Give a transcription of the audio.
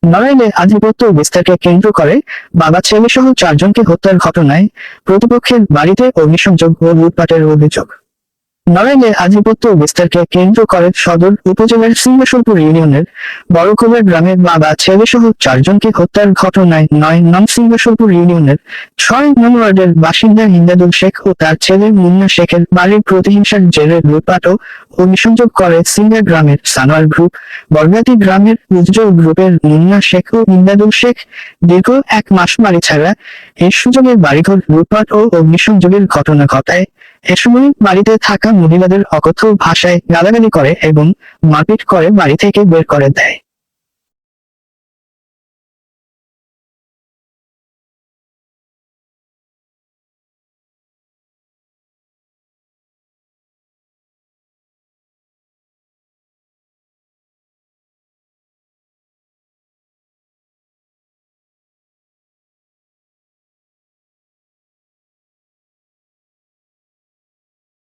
নড়াইলে আধিপত্য বিস্তারকে কেন্দ্র করে বাবা ছেলেসহ 4 জনকে হত্যার ঘটনায় প্রতিপক্ষের বাড়িতে অগ্নিসংযোগ ও লুটপাটের অভিযোগ। নড়াইলে আধিপত্য বিস্তারকে কেন্দ্র করে সদর উপজেলার সিংহেশ্বরপুর ইউনিয়নের বড়কুবা গ্রামের বাবা ছেলেসহ 4 জনকে হত্যার ঘটনায় 9 নং সিংহেশ্বরপুর ইউনিয়নের 6 নং ওয়ার্ডের বাসিন্দা ইমদাদুল শেখ ও তার ছেলে মুন্না শেখের বাড়ির প্রতিহিংসার জেরে লুটপাট ও অগ্নিসংযোগ করে সিংহা গ্রামের সানোয়ার গ্রুপ, বরগাতি গ্রামের উজ্জ্বল গ্রুপের মুন্না শেখ ও ইমদাদুল শেখ। দীর্ঘ 1 মাস বাড়ি ছাড়া এই সুযোগে বাড়িঘর লুটপাট ও অগ্নিসংযোগের ঘটনা ঘটায়। এ সময় বাড়িতে থাকা মহিলাদের অকথ্য ভাষায় গালাগালি করে এবং মারপিট করে বাড়ি থেকে বের করে দেয়।